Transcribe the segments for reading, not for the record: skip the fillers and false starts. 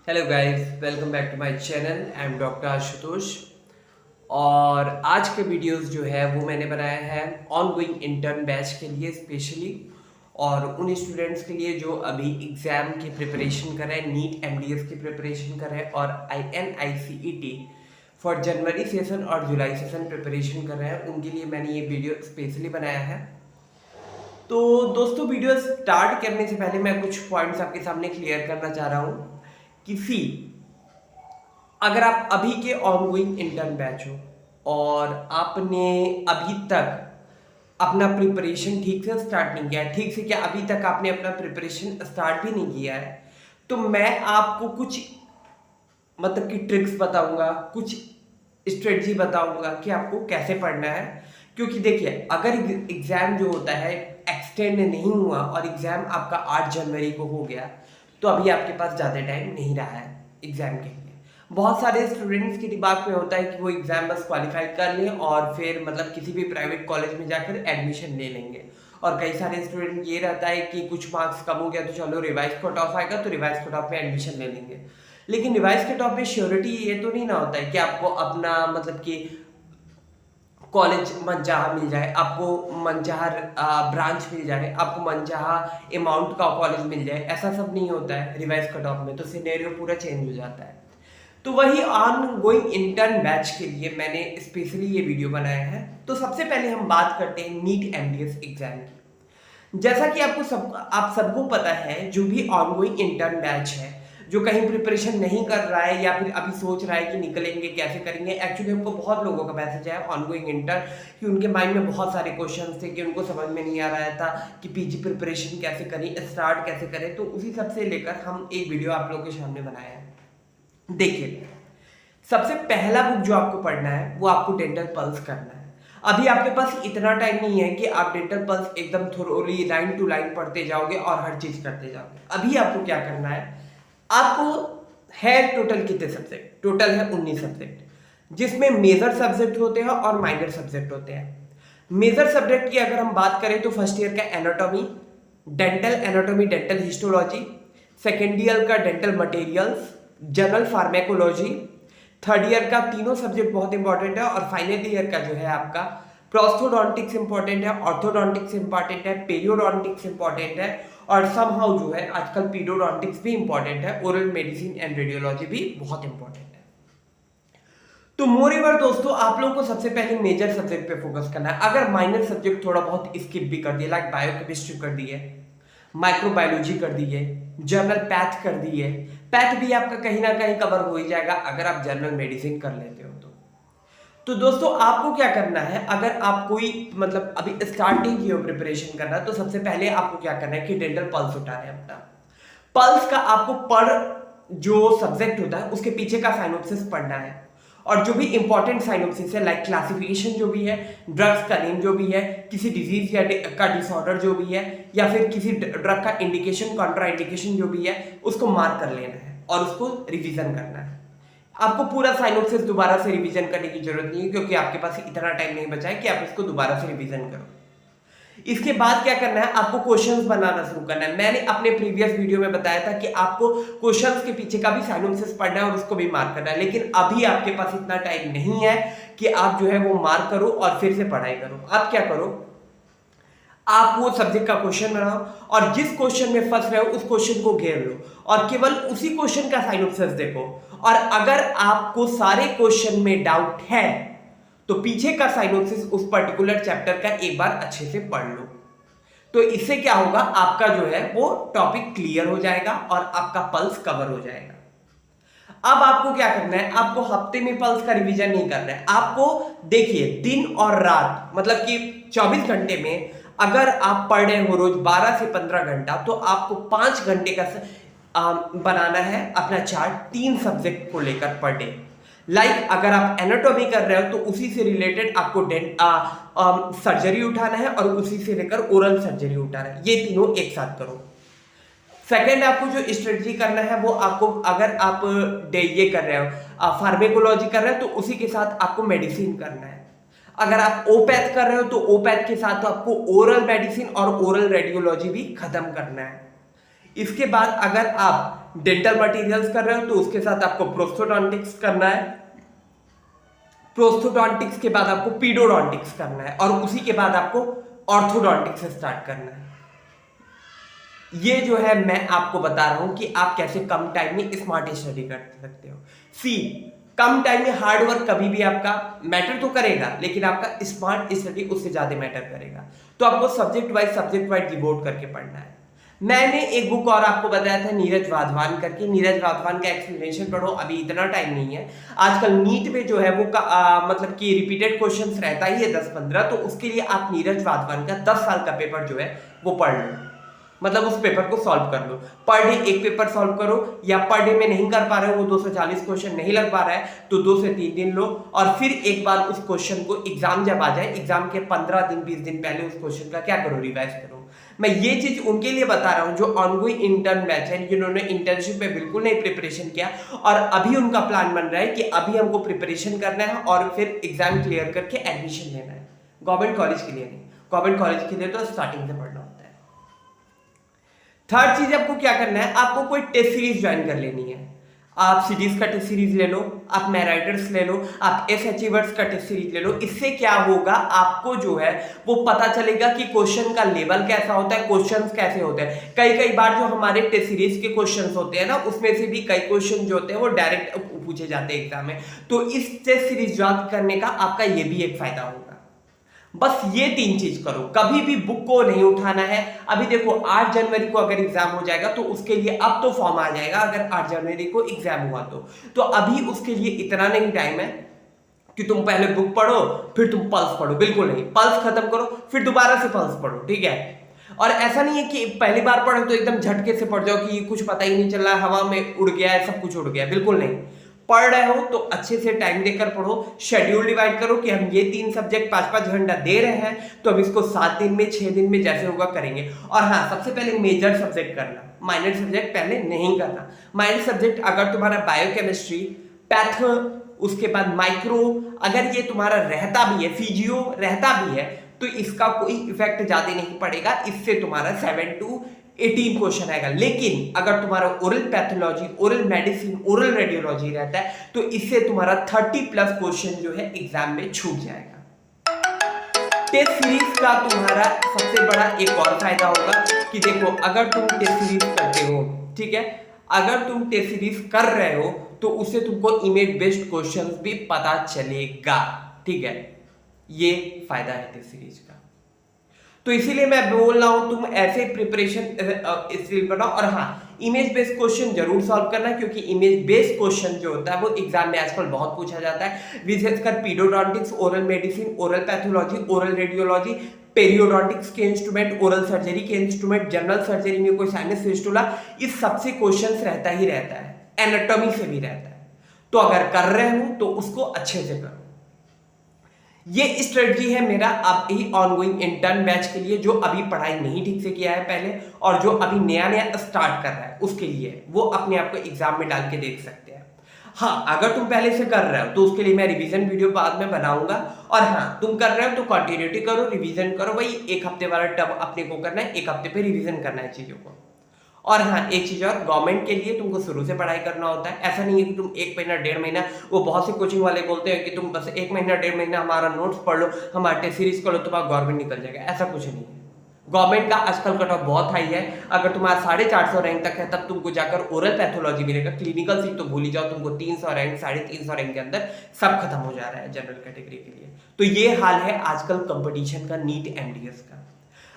Hello guys, welcome back to my channel. I am doctor Ashutosh. और आज के videos जो है वो मैंने बनाया है ऑन गोइंग इंटर्न बैच के लिए स्पेशली, और उन स्टूडेंट्स के लिए जो अभी एग्ज़ाम की प्रिपरेशन कर रहे हैं, नीट एमडीएस की प्रिपरेशन कर रहे हैं और INICET फॉर जनवरी सेशन और जुलाई सेशन प्रिपरेशन कर रहे हैं। उनके लिए मैंने ये वीडियो स्पेशली बनाया है। तो दोस्तों, वीडियो स्टार्ट करने से पहले मैं कुछ पॉइंट्स आपके सामने क्लियर करना चाह रहा हूँ कि अगर आप अभी के ऑनगोइंग इंटर्न बैच हो और आपने अभी तक अपना प्रिपरेशन ठीक से स्टार्ट नहीं किया है, ठीक से क्या अभी तक आपने अपना प्रिपरेशन स्टार्ट भी नहीं किया है, तो मैं आपको कुछ मतलब कि ट्रिक्स बताऊंगा, कुछ स्ट्रेटजी बताऊंगा कि आपको कैसे पढ़ना है। क्योंकि देखिए, अगर एग्जाम जो होता है एक्सटेंड नहीं हुआ और एग्जाम आपका 8 जनवरी को हो गया, तो अभी आपके पास ज़्यादा टाइम नहीं रहा है एग्जाम के लिए। बहुत सारे स्टूडेंट्स के दिमाग में होता है कि वो एग्जाम बस क्वालिफाई कर लें और फिर मतलब किसी भी प्राइवेट कॉलेज में जाकर एडमिशन ले लेंगे। और कई सारे स्टूडेंट ये रहता है कि कुछ मार्क्स कम हो गया तो चलो रिवाइज कट ऑफ आएगा तो रिवाइज कट ऑफ में एडमिशन ले लेंगे। लेकिन रिवाइज कट ऑफ में श्योरिटी ये तो नहीं ना होता है कि आपको अपना मतलब कि कॉलेज मनचाहा मिल जाए, आपको मनचाहा ब्रांच मिल जाए, आपको मनचाहा अमाउंट का कॉलेज मिल जाए। ऐसा सब नहीं होता है रिवाइज कट ऑफ में, तो सिनेरियो पूरा चेंज हो जाता है। तो वही ऑन गोइंग इंटर्न बैच के लिए मैंने स्पेशली ये वीडियो बनाया है। तो सबसे पहले हम बात करते हैं नीट एमडीएस एग्जाम की। जैसा कि आप सबको पता है, जो भी ऑन गोइंग इंटर्न बैच है, जो कहीं प्रिपरेशन नहीं कर रहा है या फिर अभी सोच रहा है कि निकलेंगे कैसे करेंगे, एक्चुअली हमको बहुत लोगों का मैसेज आया ऑन गोइंग इंटर्न कि उनके माइंड में बहुत सारे क्वेश्चन थे कि उनको समझ में नहीं आ रहा था कि पीजी प्रिपरेशन कैसे करें, स्टार्ट कैसे करें। तो उसी सबसे लेकर हम एक वीडियो आप लोगों के सामने बनाया है। देखिए, सबसे पहला बुक जो आपको पढ़ना है वो आपको डेंटल पल्स करना है। अभी आपके पास इतना टाइम नहीं है कि आप डेंटल पल्स एकदम थोरोली लाइन टू लाइन पढ़ते जाओगे और हर चीज करते जाओगे। अभी आपको क्या करना है, आपको है टोटल कितने सब्जेक्ट, टोटल है 19 सब्जेक्ट, जिसमें मेजर सब्जेक्ट होते हैं और माइनर सब्जेक्ट होते हैं। मेजर सब्जेक्ट की अगर हम बात करें तो फर्स्ट ईयर का anatomy, dental anatomy, dental histology, second year का dental materials, general pharmacology, third year का तीनों सब्जेक्ट बहुत इंपॉर्टेंट है, और फाइनल ईयर का जो है आपका प्रोस्थोडोंटिक्स इंपॉर्टेंट है, ऑर्थोडोंटिक्स इंपॉर्टेंट है, पेरियोडोंटिक्स इंपॉर्टेंट है, और समहाउ जो है आजकल पीडोडोंटिक्स भी इंपॉर्टेंट है, ओरल मेडिसिन एंड रेडियोलॉजी भी बहुत इंपॉर्टेंट है। तो मोरेओवर दोस्तों, आप लोगों को सबसे पहले मेजर सब्जेक्ट पे फोकस करना है। अगर माइनर सब्जेक्ट थोड़ा बहुत स्किप भी कर दिए, लाइक बायोकेमिस्ट्री कर दिए, माइक्रोबायोलॉजी कर दिए, जर्नल पैथ कर दिए, पैथ भी आपका कहीं ना कहीं कवर हो ही जाएगा अगर आप जनरल मेडिसिन कर लेते हो तो दोस्तों आपको क्या करना है, अगर आप कोई मतलब अभी स्टार्टिंग की हो प्रिपरेशन करना, तो सबसे पहले आपको क्या करना है कि डेंटल पल्स उठाना है अपना। पल्स का आपको जो सब्जेक्ट होता है उसके पीछे का साइनोप्सिस पढ़ना है, और जो भी इंपॉर्टेंट साइनोप्सिस है, लाइक क्लासिफिकेशन जो भी है, ड्रग्स का नेम जो भी है, किसी डिजीज या का डिसऑर्डर जो भी है, या फिर किसी ड्रग का इंडिकेशन कॉन्ट्रा इंडिकेशन जो भी है, उसको मार्क कर लेना है और उसको रिवीजन करना है। आपको पूरा साइनोप्सिस दोबारा से रिवीजन करने की जरूरत नहीं है, क्योंकि आपके पास इतना टाइम नहीं बचा है कि आप इसको दोबारा से रिवीजन करो। इसके बाद क्या करना है, आपको क्वेश्चंस बनाना शुरू करना है। मैंने अपने प्रीवियस वीडियो में बताया था कि आपको क्वेश्चंस के पीछे का भी साइनोप्सिस पढ़ना है और उसको भी मार्क करना है, लेकिन अभी आपके पास इतना टाइम नहीं है कि आप जो है वो मार्क करो और फिर से पढ़ाई करो। आप क्या करो, आप वो सब्जेक्ट का क्वेश्चन बनाओ और जिस क्वेश्चन में फंस रहे हो उस क्वेश्चन को घेर लो और केवल उसी क्वेश्चन का साइनोप्सिस देखो। और अगर आपको सारे क्वेश्चन में डाउट है तो पीछे का साइनोप्सिस उस पर्टिकुलर चैप्टर का एक बार अच्छे से पढ़ लो। तो इससे क्या होगा, आपका जो है वो टॉपिक क्लियर हो जाएगा और आपका पल्स कवर हो जाएगा। अब आपको क्या करना है, आपको हफ्ते में पल्स का रिवीजन नहीं करना है। आपको देखिए, दिन और रात मतलब कि 24 घंटे में अगर आप पढ़ रहे हो रोज 12 से 15 घंटा, तो आपको 5 घंटे का बनाना है अपना चार्ट 3 सब्जेक्ट को लेकर पर डे। लाइक अगर आप एनाटॉमी कर रहे हो तो उसी से रिलेटेड आपको सर्जरी उठाना है और उसी से लेकर ओरल सर्जरी उठाना है। ये तीनों एक साथ करो। सेकेंड, आपको जो स्ट्रेटजी करना है वो आपको, अगर आप ये कर रहे हो फार्मेकोलॉजी कर रहे हो तो उसी के साथ आपको मेडिसिन करना है। अगर आप ओपैथ कर रहे हो तो ओपैथ के साथ आपको ओरल मेडिसिन और ओरल रेडियोलॉजी भी खत्म करना है। इसके बाद अगर आप डेंटल मटेरियल्स कर रहे हो तो उसके साथ आपको प्रोस्थोडोंटिक्स करना है, प्रोस्थोडोंटिक्स के बाद आपको पीडोडोंटिक्स करना है और उसी के बाद आपको ऑर्थोडोंटिक्स स्टार्ट करना है। ये जो है मैं आपको बता रहा हूं कि आप कैसे कम टाइम में स्मार्ट स्टडी कर सकते हो। सी, कम टाइम में हार्ड वर्क कभी भी आपका मैटर तो करेगा, लेकिन आपका स्मार्ट स्टडी उससे ज्यादा मैटर करेगा। तो आपको सब्जेक्ट वाइज डिवोट करके पढ़ना है। मैंने एक बुक और आपको बताया था नीरज वाधवान करके, नीरज वाधवान का एक्सप्लेनेशन पढ़ो, अभी इतना टाइम नहीं है। आजकल नीट में जो है वो मतलब कि रिपीटेड क्वेश्चंस रहता ही है 10-15, तो उसके लिए आप नीरज वाधवान का 10 साल का पेपर जो है वो पढ़ लो, मतलब उस पेपर को सॉल्व कर लो। पर डे एक पेपर सॉल्व करो, या पर डे में नहीं कर पा रहे हो, वो 240 क्वेश्चन नहीं लग पा रहा है तो 2 से 3 दिन लो, और फिर एक बार उस क्वेश्चन को एग्जाम जब आ जाए, एग्जाम के 15 दिन 20 दिन पहले उस क्वेश्चन का क्या करो, रिवाइज करो। मैं ये चीज उनके लिए बता रहा हूं जो ऑनगोइंग इंटर्न बैच है, जिन्होंने इंटर्नशिप में बिल्कुल नहीं प्रिपरेशन किया और अभी उनका प्लान बन रहा है कि अभी हमको प्रिपरेशन करना है और फिर एग्जाम क्लियर करके एडमिशन लेना है। गवर्नमेंट कॉलेज के लिए नहीं, गवर्नमेंट कॉलेज के लिए तो स्टार्टिंग से पढ़ना होता है। थर्ड चीज आपको क्या करना है, आपको कोई टेस्ट सीरीज ज्वाइन कर लेनी है। आप सीडीज का टेस्ट सीरीज ले लो, आप मैराइटर्स ले लो, आप एस अचीवर्स का टेस्ट सीरीज ले लो। इससे क्या होगा, आपको जो है वो पता चलेगा कि क्वेश्चन का लेवल कैसा होता है, क्वेश्चंस कैसे होते हैं। कई बार जो हमारे टेस्ट सीरीज के क्वेश्चंस होते हैं ना, उसमें से भी कई क्वेश्चन जो होते हैं वो डायरेक्ट पूछे जाते हैं एग्जाम में। तो इस टेस्ट सीरीज ज्वाइन करने का आपका ये भी एक फायदा होगा। बस ये 3 चीज करो, कभी भी बुक को नहीं उठाना है। अभी देखो 8 जनवरी को अगर एग्जाम हो जाएगा तो उसके लिए अब तो फॉर्म आ जाएगा, अगर 8 जनवरी को एग्जाम हुआ तो अभी उसके लिए इतना नहीं टाइम है कि तुम पहले बुक पढ़ो फिर तुम पल्स पढ़ो, बिल्कुल नहीं। पल्स खत्म करो फिर दोबारा से पल्स पढ़ो, ठीक है। और ऐसा नहीं है कि पहली बार पढ़ो तो एकदम झटके से पढ़ जाओ कि कुछ पता ही नहीं चल रहा, हवा में उड़ गया है, सब कुछ उड़ गया, बिल्कुल नहीं। पढ़ रहे हो तो अच्छे से टाइम देकर पढ़ो, शेड्यूल डिवाइड करो कि हम ये 3 सब्जेक्ट 5-5 घंटा दे रहे हैं तो हम इसको 7 दिन में 6 दिन में जैसे होगा करेंगे। और हाँ, सबसे पहले मेजर सब्जेक्ट करना, माइनर सब्जेक्ट पहले नहीं करना। माइनर सब्जेक्ट अगर तुम्हारा बायोकेमिस्ट्री, पैथ, उसके बाद माइक्रो, अगर ये तुम्हारा रहता भी है, फिजियो रहता भी है, तो इसका कोई इफेक्ट ज्यादा नहीं पड़ेगा। इससे तुम्हारा 7 to 18 क्वेश्चन आएगा। लेकिन अगर तुम्हारा oral pathology, oral medicine, oral radiology रहता है तो इससे तुम्हारा 30+ क्वेश्चन जो है एग्जाम में छूट जाएगा। टेस्ट सीरीज का तुम्हारा सबसे बड़ा एक और फायदा होगा कि देखो, अगर तुम टेस्ट सीरीज करते हो, ठीक है, अगर तुम टेस्ट सीरीज कर रहे हो तो उससे तुमको इमेज बेस्ड क्वेश्चंस भी पता चलेगा, ठीक है। ये फायदा है टेस्ट सीरीज का। तो इसीलिए मैं बोल रहा हूं तुम ऐसे प्रिपरेशन इसलिए बनाओ। और हाँ, इमेज बेस्ड क्वेश्चन जरूर सॉल्व करना, क्योंकि इमेज बेस्ड क्वेश्चन जो होता है वो एग्जाम में आजकल बहुत पूछा जाता है, विशेषकर pedodontics, oral medicine, oral pathology, oral radiology, periodontics के इंस्ट्रूमेंट, ओरल सर्जरी के इंस्ट्रूमेंट, जनरल सर्जरी में कोई साइनस फिस्टुला, इस सबसे क्वेश्चन रहता ही रहता है, एनाटॉमी से भी रहता है। तो अगर कर रहे हो तो उसको अच्छे से करो। ये स्ट्रेटजी है मेरा अब ही ऑनगोइंग इंटर्न बैच के लिए, जो अभी पढ़ाई नहीं ठीक से किया है पहले और जो अभी नया स्टार्ट कर रहा है उसके लिए, वो अपने आप को एग्जाम में डाल के देख सकते हैं। हाँ, अगर तुम पहले से कर रहे हो तो उसके लिए मैं रिवीजन वीडियो बाद में बनाऊंगा। और हाँ, तुम कर रहे हो तो कंटिन्यूटी करो, रिवीजन करो। भाई 1 हफ्ते वाला टर्म अपने को करना है, 1 हफ्ते पे रिवीजन करना है चीजों को। और हाँ, एक चीज और, गवर्नमेंट के लिए तुमको शुरू से पढ़ाई करना होता है। ऐसा नहीं है कि तुम 1 महीना 1.5 महीना, वो बहुत से कोचिंग वाले बोलते हैं कि तुम बस 1 महीना 1.5 महीना हमारा नोट्स पढ़ लो, हमारा टेस्ट सीरीज कर लो, तुम्हारा गवर्नमेंट निकल जाएगा। ऐसा कुछ नहीं है। गवर्नमेंट का आजकल कट ऑफ बहुत हाई है। अगर तुम्हारा 450 रैंक तक है तब तुमको जाकर ओरल पैथोलॉजी मिलेगा। क्लिनिकल सीट तो भूल ही जाओ, तुमको 300 रैंक 350 रैंक के अंदर सब खत्म हो जा रहा है जनरल कैटेगरी के लिए। तो ये हाल है आजकल कंपटीशन का, नीट एमडीएस का।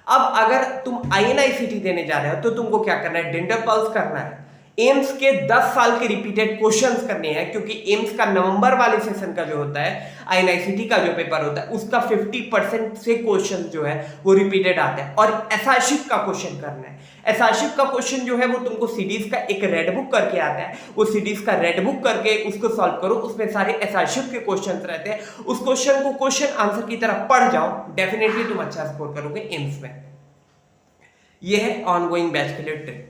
अब अगर तुम INICT देने जा रहे हो तो तुमको क्या करना है, डेंटल पल्स करना है, एम्स के 10 साल के रिपीटेड क्वेश्चंस करने हैं, क्योंकि एम्स का नवंबर वाले सेशन का जो होता है, INICT का जो पेपर होता है, उसका 50% से क्वेश्चन जो है वो रिपीटेड आता है। और एसआरशिप का क्वेश्चन करना है। एसआरशिप का क्वेश्चन जो है वो तुमको सीडीज का एक रेड बुक करके आता है, वो सीडीज का रेड बुक करके उसको सॉल्व करो, उसमें सारे एसआरशिप के क्वेश्चन रहते हैं। उस क्वेश्चन को क्वेश्चन आंसर की तरह पढ़ जाओ, डेफिनेटली तुम अच्छा स्कोर करोगे एम्स में। यह है ऑनगोइंग बैच के लिए ट्रिक।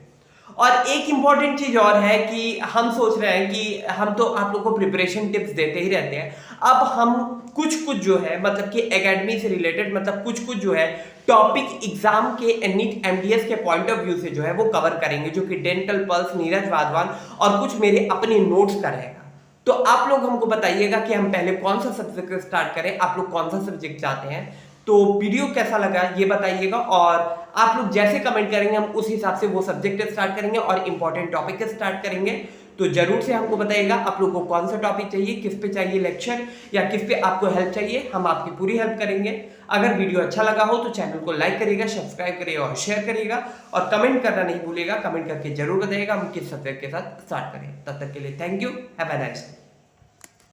और एक इंपॉर्टेंट चीज और है कि हम सोच रहे हैं कि हम तो आप लोगों को प्रिपरेशन टिप्स देते ही रहते हैं, अब हम कुछ जो है मतलब कि एकेडमी से रिलेटेड, मतलब कुछ जो है टॉपिक एग्जाम के नीट एमडीएस के पॉइंट ऑफ व्यू से जो है वो कवर करेंगे, जो कि डेंटल पल्स, नीरज वाधवान और कुछ मेरे अपने नोट्स का रहेगा। तो आप लोग हमको बताइएगा कि हम पहले कौन सा सब्जेक्ट स्टार्ट करें, आप लोग कौन सा सब्जेक्ट चाहते हैं। तो वीडियो कैसा लगा ये बताइएगा, और आप लोग जैसे कमेंट करेंगे हम उस हिसाब से वो सब्जेक्ट स्टार्ट करेंगे और इंपॉर्टेंट टॉपिक स्टार्ट करेंगे। तो जरूर से हमको बताइएगा आप लोग को कौन सा टॉपिक चाहिए, किस पे चाहिए लेक्चर, या किस पे आपको हेल्प चाहिए, हम आपकी पूरी हेल्प करेंगे। अगर वीडियो अच्छा लगा हो तो चैनल को लाइक करिएगा, सब्सक्राइब करिएगा और शेयर करिएगा, और कमेंट करना नहीं भूलिएगा। कमेंट करके जरूर बताइएगा हम किस सब्जेक्ट के साथ स्टार्ट करें। तब तक के लिए thank you, have a nice day.